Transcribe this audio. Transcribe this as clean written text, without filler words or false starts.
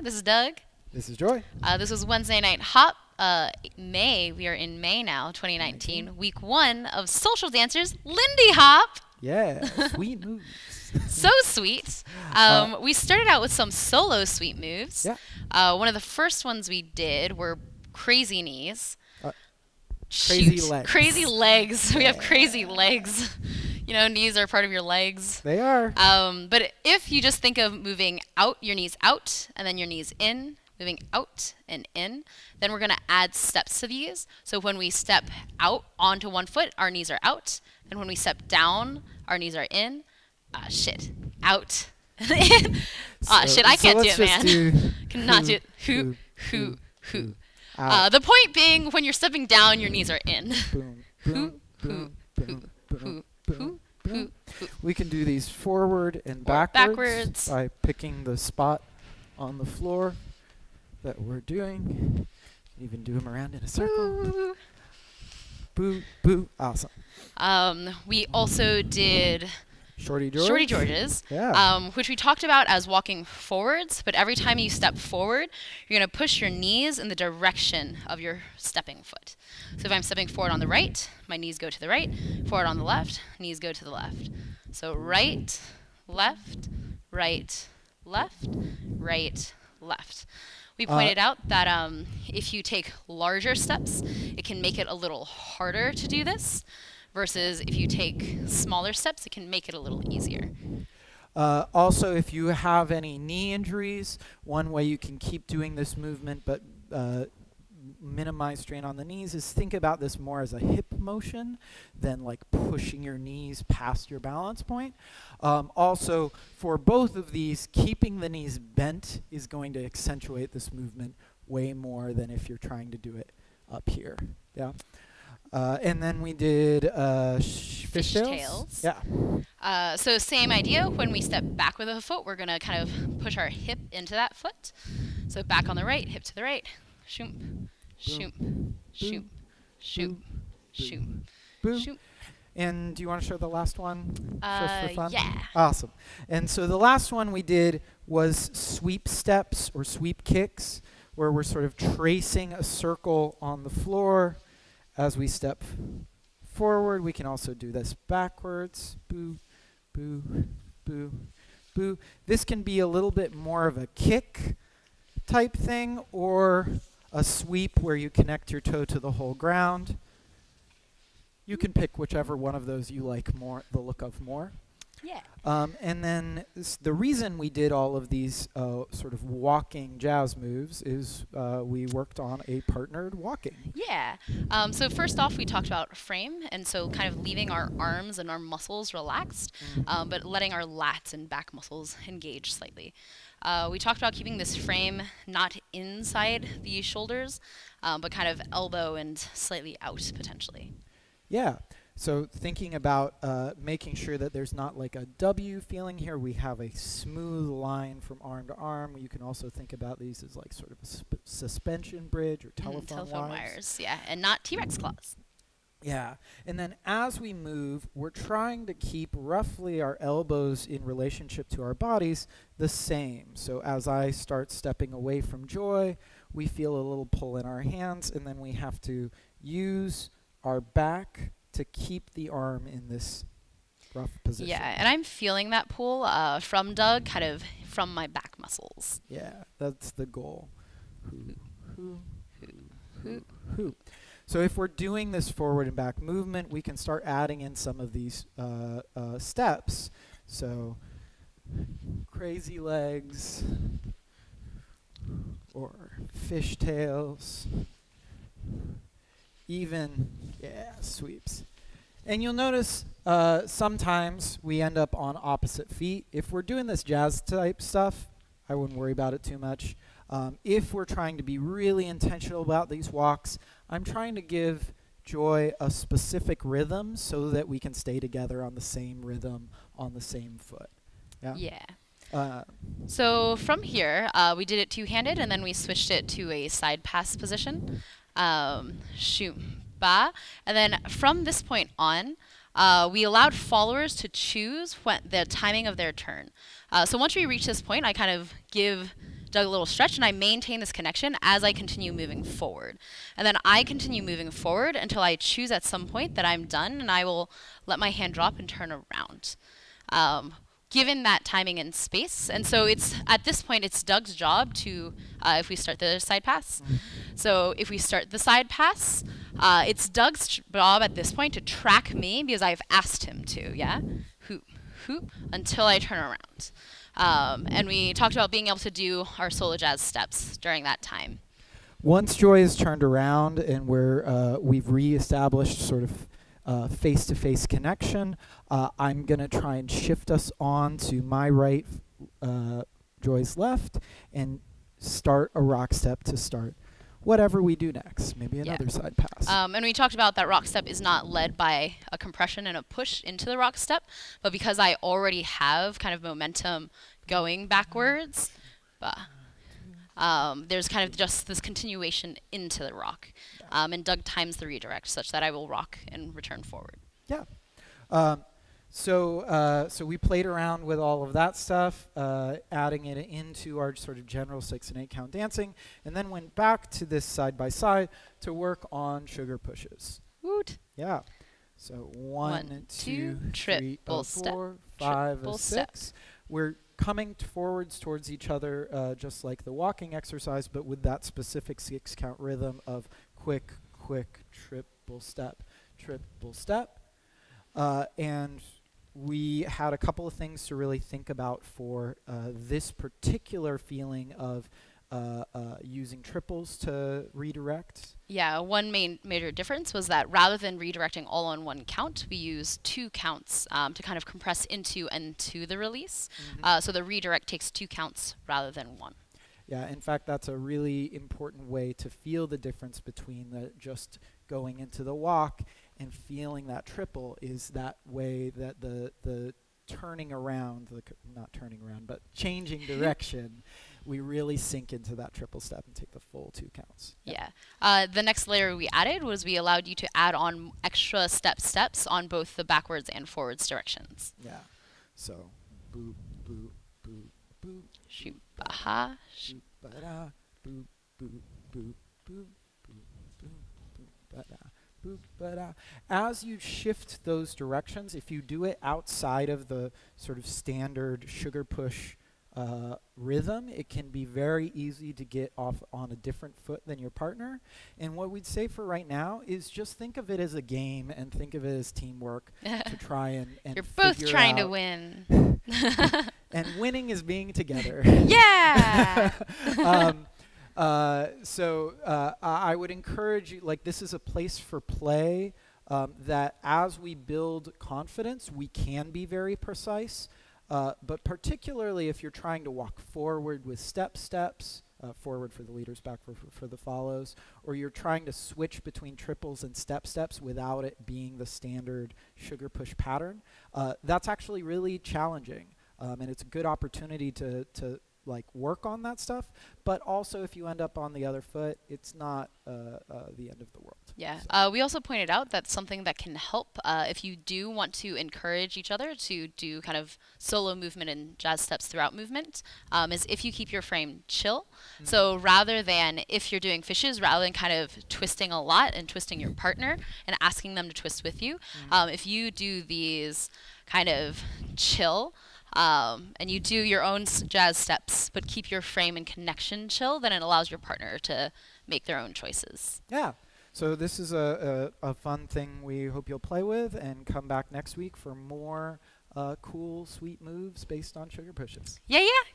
This is Doug. This is Joy. This was Wednesday Night Hop. May. We are in May now, 2019. Week 1 of Social Dancers, Lindy Hop. Yeah, sweet moves. So sweet. We started out with some solo sweet moves. Yeah. One of the first ones we did were crazy knees. Crazy legs. Crazy legs. Yeah. We have crazy legs. You know, knees are part of your legs. They are. But if you just think of moving out, your knees out, and then your knees in, moving out and in, then we're going to add steps to these. So when we step out onto one foot, our knees are out. And when we step down, our knees are in. Out and in. I can't do it, man. Cannot do it. Hoo. The point being, when you're stepping down, your knees are in. Boom, boom, boom, boom, boom, boom. We can do these forward and backwards by picking the spot on the floor that we're doing. Even do them around in a circle. Boo, boo. Awesome. We also did Shorty George. Shorty Georges, Yeah. which we talked about as walking forwards, but every time you step forward, you're going to push your knees in the direction of your stepping foot. So if I'm stepping forward on the right, my knees go to the right. Forward on the left, knees go to the left. So right, left, right, left, right, left. We pointed out that if you take larger steps, it can make it a little harder to do this, versus if you take smaller steps, it can make it a little easier. Also, if you have any knee injuries, one way you can keep doing this movement but minimize strain on the knees is think about this more as a hip motion than like pushing your knees past your balance point. Also, for both of these, keeping the knees bent is going to accentuate this movement way more than if you're trying to do it up here. Yeah. And then we did fishtails. Yeah. So same idea. When we step back with a foot, we're going to kind of push our hip into that foot. So back on the right, hip to the right. Shoot, shoot, shoot, shoot, shoot, shoot. And do you want to show the last one just for fun? Yeah. Awesome. And so the last one we did was sweep steps or sweep kicks, where we're sort of tracing a circle on the floor. As we step forward, we can also do this backwards. Boo, boo, boo, boo. This can be a little bit more of a kick type thing or a sweep where you connect your toe to the whole ground. You can pick whichever one of those you like more, the look of more. Yeah. And then the reason we did all of these sort of walking jazz moves is we worked on a partnered walking. Yeah. So first off, we talked about frame, and so kind of leaving our arms and our muscles relaxed, but letting our lats and back muscles engage slightly. We talked about keeping this frame not inside the shoulders, but kind of elbow and slightly out potentially. Yeah. So thinking about making sure that there's not like a W feeling here, we have a smooth line from arm to arm. You can also think about these as like sort of a suspension bridge or telephone wires. Yeah, and not T-Rex claws. Yeah, and then as we move, we're trying to keep roughly our elbows in relationship to our bodies the same. So as I start stepping away from Joy, we feel a little pull in our hands, and then we have to use our back to keep the arm in this rough position. Yeah, and I'm feeling that pull from Doug, kind of from my back muscles. Yeah, that's the goal. Hoo. So if we're doing this forward and back movement, we can start adding in some of these steps. So crazy legs or fishtails. Even, sweeps. And you'll notice sometimes we end up on opposite feet. If we're doing this jazz type stuff, I wouldn't worry about it too much. If we're trying to be really intentional about these walks, I'm trying to give Joy a specific rhythm so that we can stay together on the same rhythm on the same foot. Yeah. So from here, we did it two-handed, and then we switched it to a side pass position. Shoot, ba. And then from this point on, we allowed followers to choose the timing of their turn. So once we reach this point, I kind of give Doug a little stretch, and I maintain this connection as I continue moving forward. And then I continue moving forward until I choose at some point that I'm done, and I will let my hand drop and turn around. Given that timing and space. And so it's at this point, it's Doug's job to, if we start the side pass. So if we start the side pass, it's Doug's job at this point to track me because I've asked him to, yeah? Hoop, hoop, until I turn around. And we talked about being able to do our solo jazz steps during that time. Once Joy is turned around and we've reestablished sort of face-to-face connection, I'm going to try and shift us on to my right, Joy's left, and start a rock step to start whatever we do next, maybe another side pass. And we talked about that rock step is not led by a compression and a push into the rock step, but because I already have kind of momentum going backwards, there's kind of just this continuation into the rock. And Doug times the redirect such that I will rock and return forward. Yeah. So we played around with all of that stuff, adding it into our sort of general 6 and 8 count dancing, and then went back to this side by side to work on sugar pushes. Woot. Yeah. So 1, 2, 3, triple 4, 5, triple 6. We're coming forwards towards each other, just like the walking exercise, but with that specific 6 count rhythm of quick, quick, triple step, triple step. And we had a couple of things to really think about for this particular feeling of using triples to redirect. Yeah, one major difference was that rather than redirecting all on one count, we use 2 counts to kind of compress into and to the release. So the redirect takes 2 counts rather than 1. Yeah, in fact, that's a really important way to feel the difference between the just going into the walk and feeling that triple is that way that the turning around, not turning around, but changing direction, we really sink into that triple step and take the full 2 counts. Yeah. The next layer we added was we allowed you to add on extra steps on both the backwards and forwards directions. Yeah. So, boop, boop, boop, boop. Shoop, baha. Boop, ba-da, boop, boop, boop, boop, boop, boop, boop, ba-da. Boop, ba-da. As you shift those directions, if you do it outside of the sort of standard sugar push rhythm, it can be very easy to get off on a different foot than your partner. And what we'd say for right now is just think of it as a game and think of it as teamwork to try and You're both trying to win. And winning is being together. Yeah! I would encourage you, like this is a place for play, that as we build confidence, we can be very precise. But particularly if you're trying to walk forward with steps, forward for the leaders, back for the follows, or you're trying to switch between triples and steps without it being the standard sugar push pattern, that's actually really challenging. And it's a good opportunity to like work on that stuff, but also if you end up on the other foot, it's not the end of the world. Yeah. So. We also pointed out that something that can help if you do want to encourage each other to do kind of solo movement and jazz steps throughout movement is if you keep your frame chill. So rather than if you're doing fishes, rather than kind of twisting a lot and twisting your partner and asking them to twist with you, if you do these kind of chill, and you do your own jazz steps, but keep your frame and connection chill, then it allows your partner to make their own choices. Yeah. So this is a fun thing we hope you'll play with and come back next week for more cool, sweet moves based on sugar pushes. Yeah, yeah.